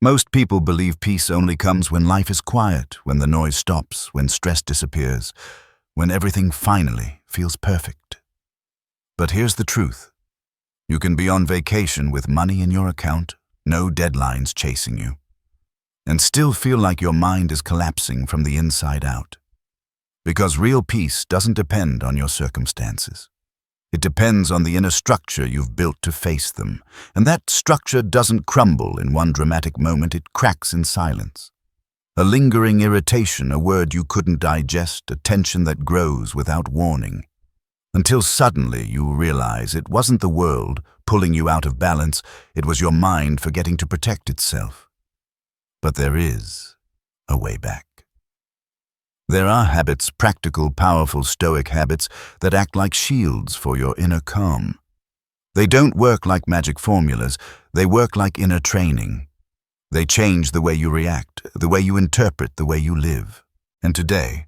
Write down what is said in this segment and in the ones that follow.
Most people believe peace only comes when life is quiet, when the noise stops, when stress disappears, when everything finally feels perfect. But here's the truth. You can be on vacation with money in your account, no deadlines chasing you, and still feel like your mind is collapsing from the inside out. Because real peace doesn't depend on your circumstances. It depends on the inner structure you've built to face them, and that structure doesn't crumble in one dramatic moment, it cracks in silence. A lingering irritation, a word you couldn't digest, a tension that grows without warning. Until suddenly you realize it wasn't the world pulling you out of balance, it was your mind forgetting to protect itself. But there is a way back. There are habits, practical, powerful Stoic habits, that act like shields for your inner calm. They don't work like magic formulas, they work like inner training. They change the way you react, the way you interpret, the way you live. And today,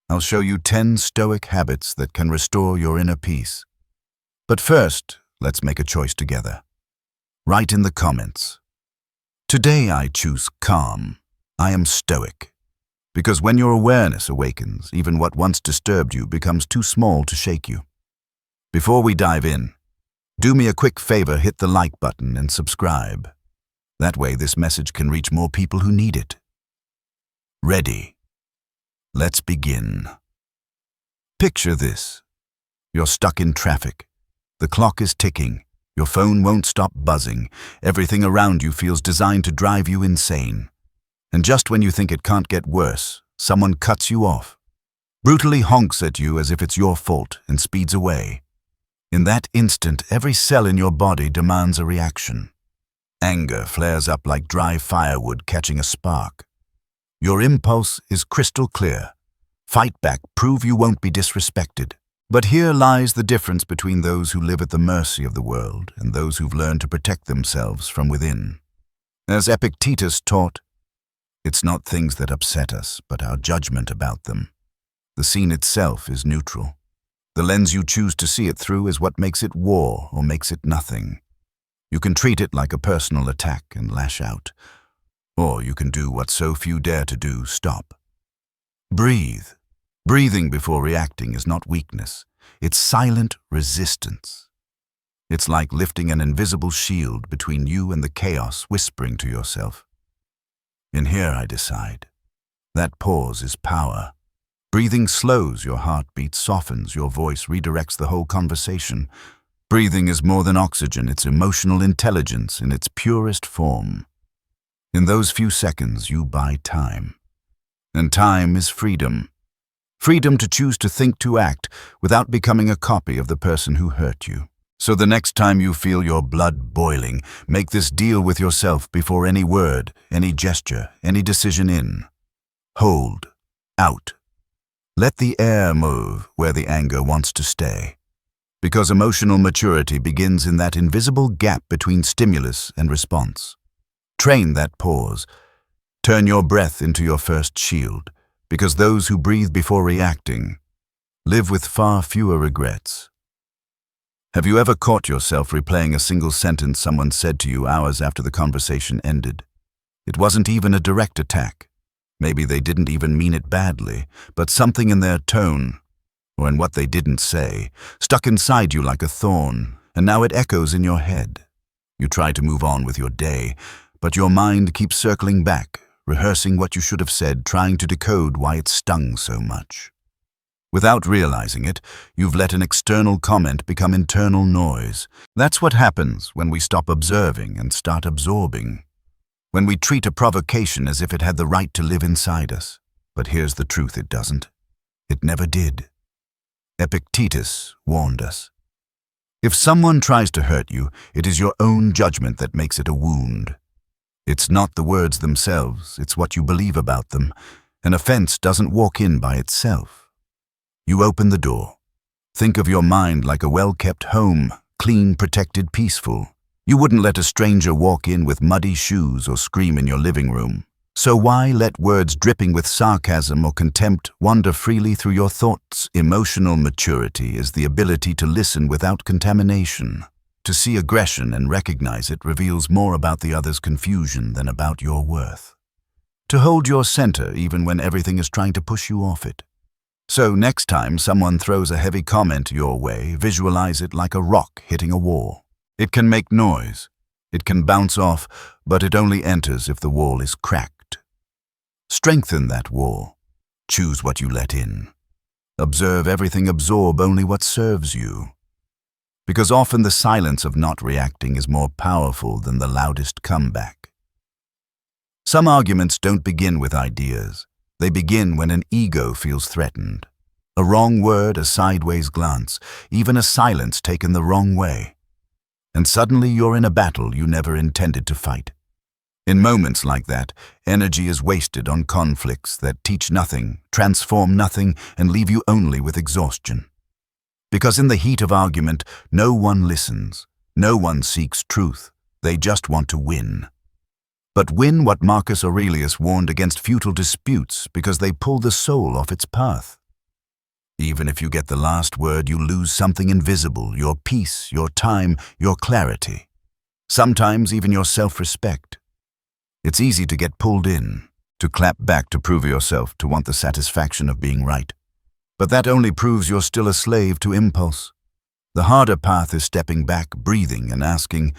I'll show you 10 Stoic habits that can restore your inner peace. But first, let's make a choice together. Write in the comments. Today I choose calm. I am Stoic. Because when your awareness awakens, even what once disturbed you becomes too small to shake you. Before we dive in, do me a quick favor, hit the like button and subscribe. That way this message can reach more people who need it. Ready? Let's begin. Picture this. You're stuck in traffic. The clock is ticking. Your phone won't stop buzzing. Everything around you feels designed to drive you insane. And just when you think it can't get worse, someone cuts you off, brutally honks at you as if it's your fault, and speeds away. In that instant, every cell in your body demands a reaction. Anger flares up like dry firewood catching a spark. Your impulse is crystal clear. Fight back, prove you won't be disrespected. But here lies the difference between those who live at the mercy of the world and those who've learned to protect themselves from within. As Epictetus taught, it's not things that upset us, but our judgment about them. The scene itself is neutral. The lens you choose to see it through is what makes it war or makes it nothing. You can treat it like a personal attack and lash out. Or you can do what so few dare to do, stop. Breathe. Breathing before reacting is not weakness. It's silent resistance. It's like lifting an invisible shield between you and the chaos, whispering to yourself, "In here I decide." That pause is power. Breathing slows your heartbeat, softens your voice, redirects the whole conversation. Breathing is more than oxygen, it's emotional intelligence in its purest form. In those few seconds, you buy time. And time is freedom. Freedom to choose to think, to act, without becoming a copy of the person who hurt you. So the next time you feel your blood boiling, make this deal with yourself before any word, any gesture, any decision in. Hold. Out. Let the air move where the anger wants to stay. Because emotional maturity begins in that invisible gap between stimulus and response. Train that pause. Turn your breath into your first shield, because those who breathe before reacting live with far fewer regrets. Have you ever caught yourself replaying a single sentence someone said to you hours after the conversation ended? It wasn't even a direct attack. Maybe they didn't even mean it badly, but something in their tone, or in what they didn't say, stuck inside you like a thorn, and now it echoes in your head. You try to move on with your day, but your mind keeps circling back, rehearsing what you should have said, trying to decode why it stung so much. Without realizing it, you've let an external comment become internal noise. That's what happens when we stop observing and start absorbing. When we treat a provocation as if it had the right to live inside us. But here's the truth, it doesn't. It never did. Epictetus warned us. If someone tries to hurt you, it is your own judgment that makes it a wound. It's not the words themselves, it's what you believe about them. An offense doesn't walk in by itself. You open the door. Think of your mind like a well-kept home, clean, protected, peaceful. You wouldn't let a stranger walk in with muddy shoes or scream in your living room. So why let words dripping with sarcasm or contempt wander freely through your thoughts? Emotional maturity is the ability to listen without contamination. To see aggression and recognize it reveals more about the other's confusion than about your worth. To hold your center even when everything is trying to push you off it. So next time someone throws a heavy comment your way, visualize it like a rock hitting a wall. It can make noise. It can bounce off, but it only enters if the wall is cracked. Strengthen that wall. Choose what you let in. Observe everything, absorb only what serves you. Because often the silence of not reacting is more powerful than the loudest comeback. Some arguments don't begin with ideas. They begin when an ego feels threatened. A wrong word, a sideways glance, even a silence taken the wrong way. And suddenly you're in a battle you never intended to fight. In moments like that, energy is wasted on conflicts that teach nothing, transform nothing, and leave you only with exhaustion. Because in the heat of argument, no one listens, no one seeks truth, they just want to win. But win what Marcus Aurelius warned against futile disputes because they pull the soul off its path. Even if you get the last word, you lose something invisible, your peace, your time, your clarity. Sometimes even your self-respect. It's easy to get pulled in, to clap back to prove yourself, to want the satisfaction of being right. But that only proves you're still a slave to impulse. The harder path is stepping back, breathing, and asking,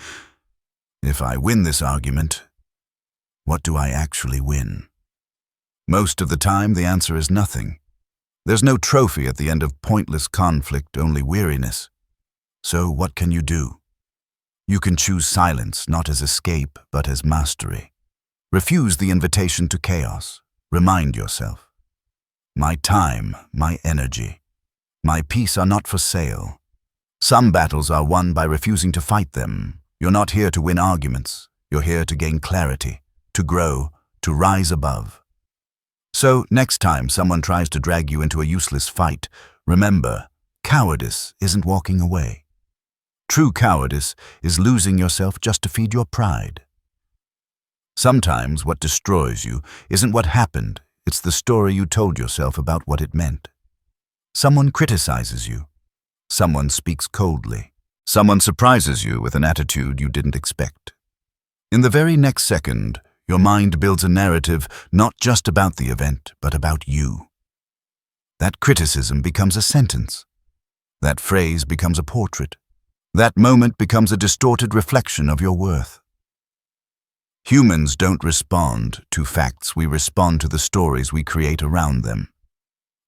if I win this argument, what do I actually win? Most of the time, the answer is nothing. There's no trophy at the end of pointless conflict, only weariness. So what can you do? You can choose silence, not as escape, but as mastery. Refuse the invitation to chaos. Remind yourself. My time, my energy, my peace are not for sale. Some battles are won by refusing to fight them. You're not here to win arguments. You're here to gain clarity, to grow, to rise above. So, next time someone tries to drag you into a useless fight, remember, cowardice isn't walking away. True cowardice is losing yourself just to feed your pride. Sometimes what destroys you isn't what happened, it's the story you told yourself about what it meant. Someone criticizes you. Someone speaks coldly. Someone surprises you with an attitude you didn't expect. In the very next second, your mind builds a narrative not just about the event, but about you. That criticism becomes a sentence. That phrase becomes a portrait. That moment becomes a distorted reflection of your worth. Humans don't respond to facts, we respond to the stories we create around them.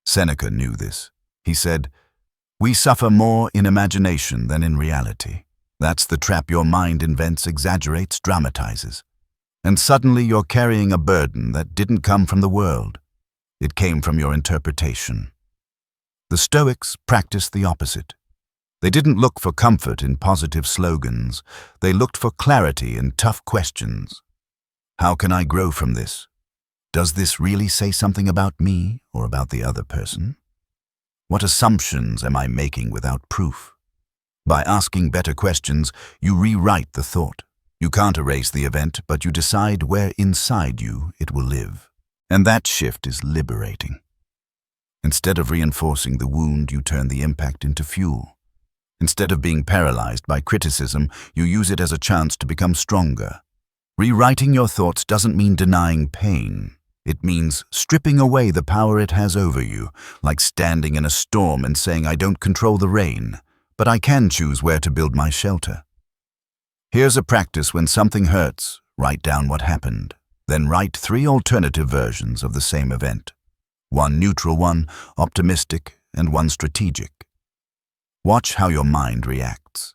Seneca knew this. He said, "We suffer more in imagination than in reality." That's the trap your mind invents, exaggerates, dramatizes. And suddenly you're carrying a burden that didn't come from the world. It came from your interpretation. The Stoics practiced the opposite. They didn't look for comfort in positive slogans. They looked for clarity in tough questions. How can I grow from this? Does this really say something about me or about the other person? What assumptions am I making without proof? By asking better questions, you rewrite the thought. You can't erase the event, but you decide where inside you it will live. And that shift is liberating. Instead of reinforcing the wound, you turn the impact into fuel. Instead of being paralyzed by criticism, you use it as a chance to become stronger. Rewriting your thoughts doesn't mean denying pain. It means stripping away the power it has over you, like standing in a storm and saying, "I don't control the rain, but I can choose where to build my shelter." Here's a practice: when something hurts, write down what happened. Then write 3 alternative versions of the same event. 1 neutral, 1 optimistic, and 1 strategic. Watch how your mind reacts.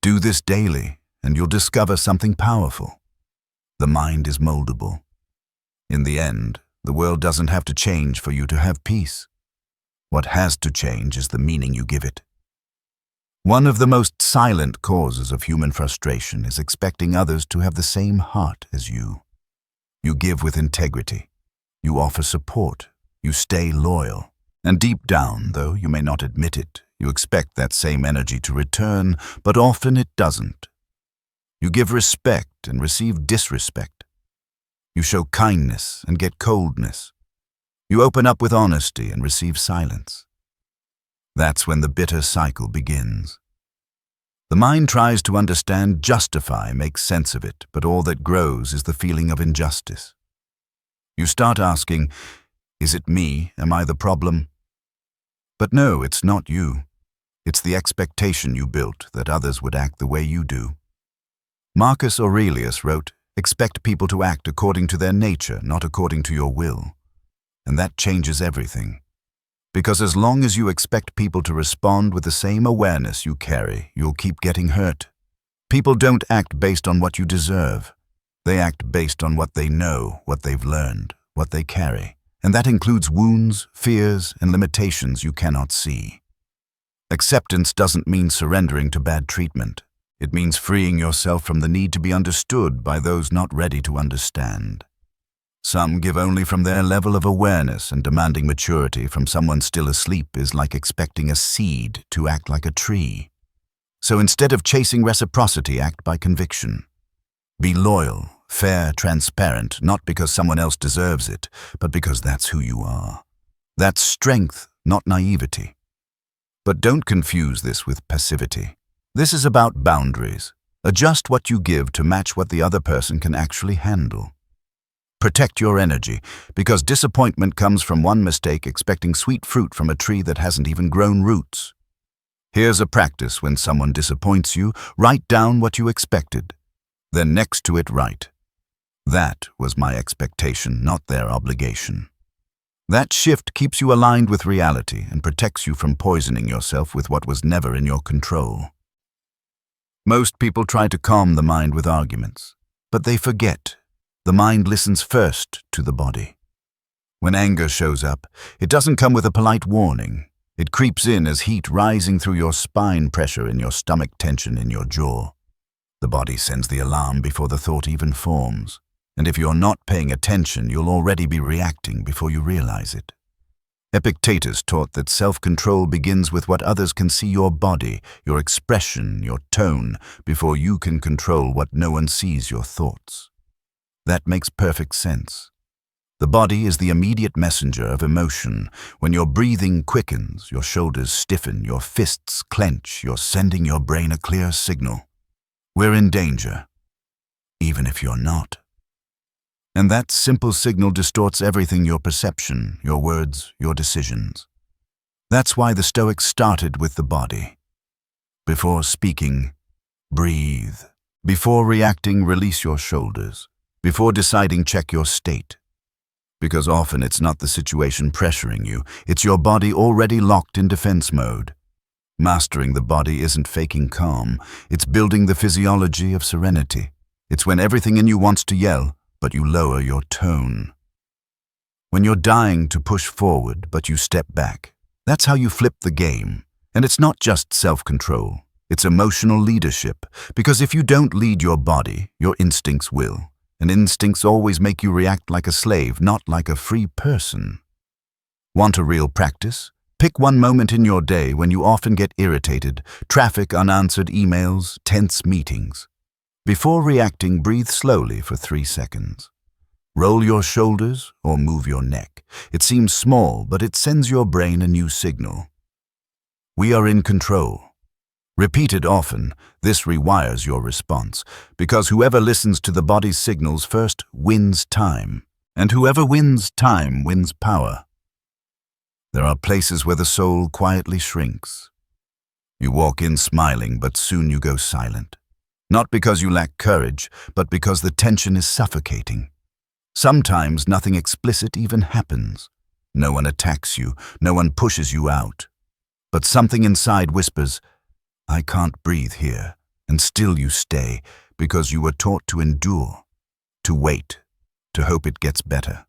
Do this daily, and you'll discover something powerful. The mind is moldable. In the end, the world doesn't have to change for you to have peace. What has to change is the meaning you give it. One of the most silent causes of human frustration is expecting others to have the same heart as you. You give with integrity. You offer support. You stay loyal. And deep down, though you may not admit it, you expect that same energy to return, but often it doesn't. You give respect and receive disrespect. You show kindness and get coldness. You open up with honesty and receive silence. That's when the bitter cycle begins. The mind tries to understand, justify, make sense of it, but all that grows is the feeling of injustice. You start asking, is it me? Am I the problem? But no, it's not you. It's the expectation you built that others would act the way you do. Marcus Aurelius wrote, "Expect people to act according to their nature, not according to your will." And that changes everything. Because as long as you expect people to respond with the same awareness you carry, you'll keep getting hurt. People don't act based on what you deserve. They act based on what they know, what they've learned, what they carry. And that includes wounds, fears, and limitations you cannot see. Acceptance doesn't mean surrendering to bad treatment. It means freeing yourself from the need to be understood by those not ready to understand. Some give only from their level of awareness, and demanding maturity from someone still asleep is like expecting a seed to act like a tree. So instead of chasing reciprocity, act by conviction. Be loyal, fair, transparent, not because someone else deserves it, but because that's who you are. That's strength, not naivety. But don't confuse this with passivity. This is about boundaries. Adjust what you give to match what the other person can actually handle. Protect your energy, because disappointment comes from one mistake expecting sweet fruit from a tree that hasn't even grown roots. Here's a practice: when someone disappoints you, write down what you expected. Then next to it write, "That was my expectation, not their obligation." That shift keeps you aligned with reality and protects you from poisoning yourself with what was never in your control. Most people try to calm the mind with arguments, but they forget. The mind listens first to the body. When anger shows up, it doesn't come with a polite warning. It creeps in as heat rising through your spine, pressure in your stomach, tension in your jaw. The body sends the alarm before the thought even forms. And if you're not paying attention, you'll already be reacting before you realize it. Epictetus taught that self-control begins with what others can see: your body, your expression, your tone, before you can control what no one sees: your thoughts. That makes perfect sense. The body is the immediate messenger of emotion. When your breathing quickens, your shoulders stiffen, your fists clench, you're sending your brain a clear signal. We're in danger, even if you're not. And that simple signal distorts everything: your perception, your words, your decisions. That's why the Stoics started with the body. Before speaking, breathe. Before reacting, release your shoulders. Before deciding, check your state. Because often it's not the situation pressuring you, it's your body already locked in defense mode. Mastering the body isn't faking calm, it's building the physiology of serenity. It's when everything in you wants to yell, but you lower your tone. When you're dying to push forward, but you step back. That's how you flip the game. And it's not just self-control, it's emotional leadership. Because if you don't lead your body, your instincts will. And instincts always make you react like a slave, not like a free person. Want a real practice? Pick one moment in your day when you often get irritated: traffic, unanswered emails, tense meetings. Before reacting, breathe slowly for 3 seconds. Roll your shoulders or move your neck. It seems small, but it sends your brain a new signal. We are in control. Repeat it often. This rewires your response, because whoever listens to the body's signals first wins time, and whoever wins time wins power. There are places where the soul quietly shrinks. You walk in smiling, but soon you go silent. Not because you lack courage, but because the tension is suffocating. Sometimes nothing explicit even happens. No one attacks you, no one pushes you out. But something inside whispers, "I can't breathe here," and still you stay, because you were taught to endure, to wait, to hope it gets better.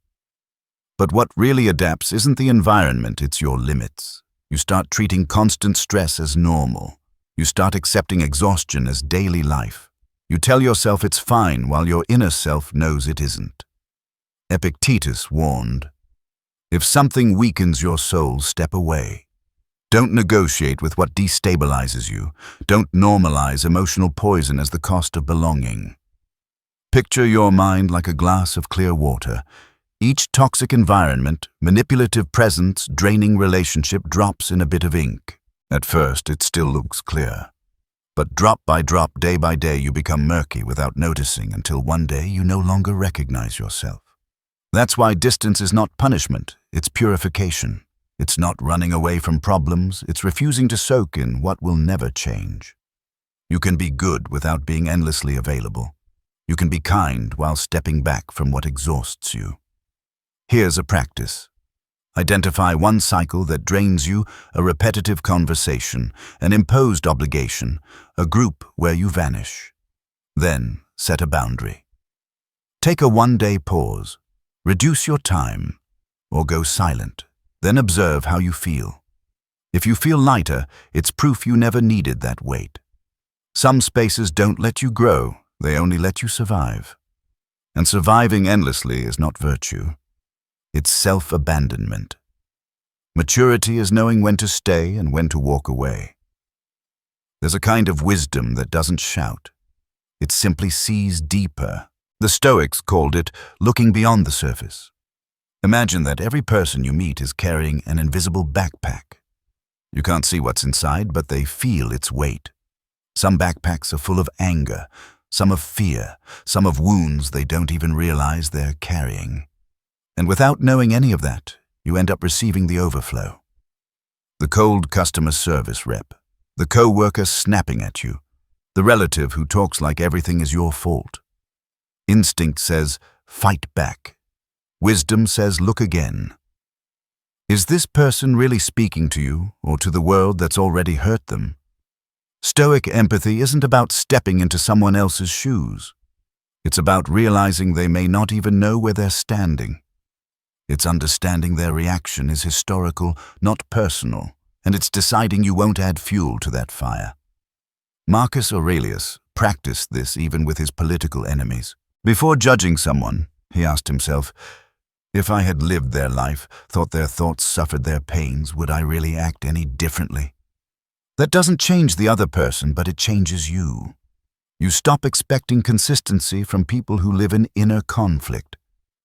But what really adapts isn't the environment, it's your limits. You start treating constant stress as normal. You start accepting exhaustion as daily life. You tell yourself it's fine while your inner self knows it isn't. Epictetus warned, "If something weakens your soul, step away." Don't negotiate with what destabilizes you. Don't normalize emotional poison as the cost of belonging. Picture your mind like a glass of clear water. Each toxic environment, manipulative presence, draining relationship drops in a bit of ink. At first, it still looks clear. But drop by drop, day by day, you become murky without noticing until one day you no longer recognize yourself. That's why distance is not punishment, it's purification. It's not running away from problems, it's refusing to soak in what will never change. You can be good without being endlessly available. You can be kind while stepping back from what exhausts you. Here's a practice. Identify one cycle that drains you, a repetitive conversation, an imposed obligation, a group where you vanish. Then set a boundary. Take a one-day pause. Reduce your time, or go silent. Then observe how you feel. If you feel lighter, it's proof you never needed that weight. Some spaces don't let you grow, they only let you survive. And surviving endlessly is not virtue. It's self-abandonment. Maturity is knowing when to stay and when to walk away. There's a kind of wisdom that doesn't shout. It simply sees deeper. The Stoics called it looking beyond the surface. Imagine that every person you meet is carrying an invisible backpack. You can't see what's inside, but they feel its weight. Some backpacks are full of anger, some of fear, some of wounds they don't even realize they're carrying. And without knowing any of that, you end up receiving the overflow. The cold customer service rep, the co-worker snapping at you, the relative who talks like everything is your fault. Instinct says, fight back. Wisdom says, look again. Is this person really speaking to you or to the world that's already hurt them? Stoic empathy isn't about stepping into someone else's shoes. It's about realizing they may not even know where they're standing. It's understanding their reaction is historical, not personal, and it's deciding you won't add fuel to that fire. Marcus Aurelius practiced this even with his political enemies. Before judging someone, he asked himself, if I had lived their life, thought their thoughts, suffered their pains, would I really act any differently? That doesn't change the other person, but it changes you. You stop expecting consistency from people who live in inner conflict.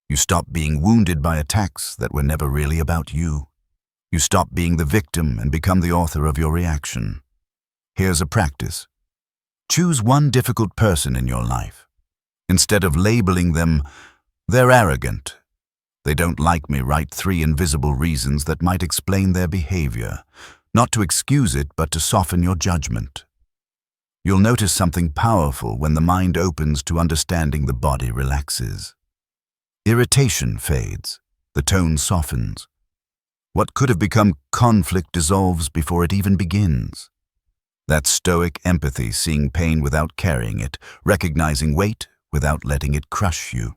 You stop being wounded by attacks that were never really about you. You stop being the victim and become the author of your reaction. Here's a practice. Choose one difficult person in your life. Instead of labeling them, they're arrogant. They don't like me, write 3 invisible reasons that might explain their behavior, not to excuse it, but to soften your judgment. You'll notice something powerful when the mind opens to understanding. The body relaxes. Irritation fades. The tone softens. What could have become conflict dissolves before it even begins. That's Stoic empathy, seeing pain without carrying it, recognizing weight without letting it crush you.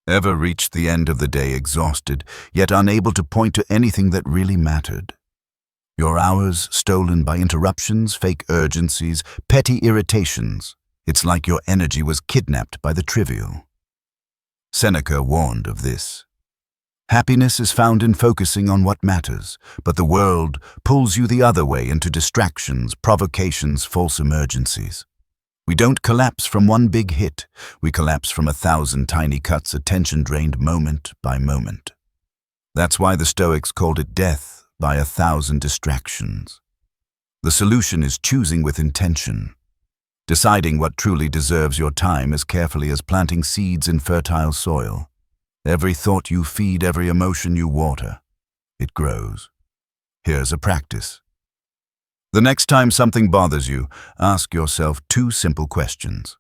Ever reached the end of the day exhausted, yet unable to point to anything that really mattered? Your hours stolen by interruptions, fake urgencies, petty irritations. It's like your energy was kidnapped by the trivial. Seneca warned of this. Happiness is found in focusing on what matters, but the world pulls you the other way into distractions, provocations, false emergencies. We don't collapse from one big hit. We collapse from 1,000 tiny cuts, attention drained moment by moment. That's why the Stoics called it death by 1,000 distractions. The solution is choosing with intention. Deciding what truly deserves your time as carefully as planting seeds in fertile soil. Every thought you feed, every emotion you water, it grows. Here's a practice. The next time something bothers you, ask yourself 2 simple questions.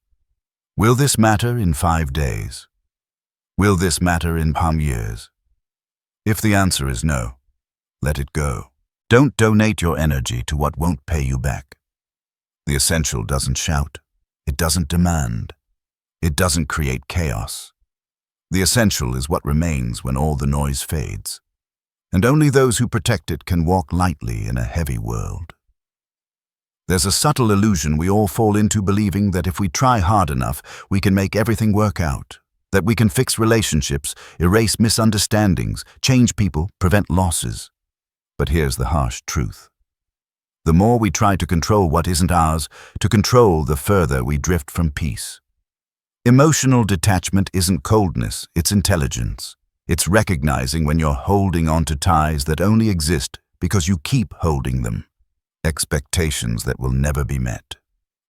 Will this matter in 5 days? Will this matter in 10 years? If the answer is no, let it go. Don't donate your energy to what won't pay you back. The essential doesn't shout. It doesn't demand. It doesn't create chaos. The essential is what remains when all the noise fades. And only those who protect it can walk lightly in a heavy world. There's a subtle illusion we all fall into, believing that if we try hard enough, we can make everything work out. That we can fix relationships, erase misunderstandings, change people, prevent losses. But here's the harsh truth. The more we try to control what isn't ours, to control, the further we drift from peace. Emotional detachment isn't coldness, it's intelligence. It's recognizing when you're holding on to ties that only exist because you keep holding them. expectations that will never be met,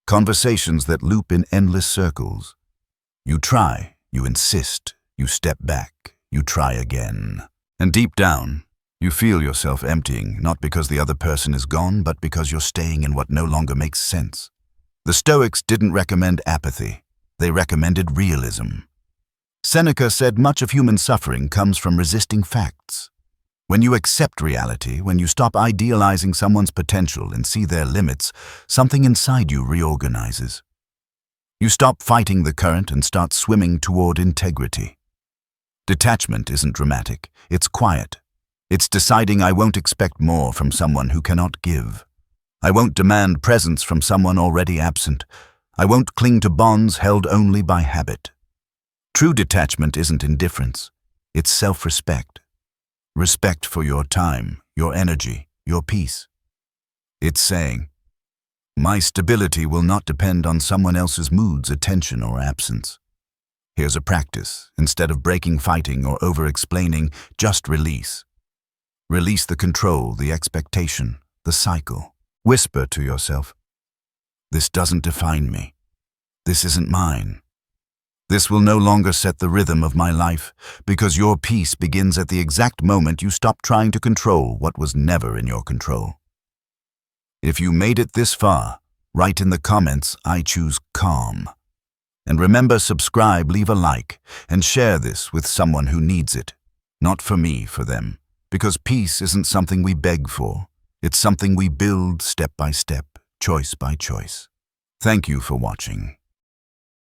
conversations that loop in endless circles. You try, you insist, you step back, you try again. And deep down, you feel yourself emptying, not because the other person is gone, but because you're staying in what no longer makes sense. The Stoics didn't recommend apathy. They recommended realism. Seneca said much of human suffering comes from resisting facts. When you accept reality, when you stop idealizing someone's potential and see their limits, something inside you reorganizes. You stop fighting the current and start swimming toward integrity. Detachment isn't dramatic, it's quiet. It's deciding I won't expect more from someone who cannot give. I won't demand presence from someone already absent. I won't cling to bonds held only by habit. True detachment isn't indifference, it's self-respect. Respect for your time, your energy, your peace. It's saying, my stability will not depend on someone else's moods, attention, or absence. Here's a practice. Instead of breaking, fighting, or over-explaining, just release. Release the control, the expectation, the cycle. Whisper to yourself, this doesn't define me. This isn't mine. This will no longer set the rhythm of my life, because your peace begins at the exact moment you stop trying to control what was never in your control. If you made it this far, write in the comments, I choose calm. And remember, subscribe, leave a like, and share this with someone who needs it. Not for me, for them. Because peace isn't something we beg for. It's something we build step by step, choice by choice. Thank you for watching.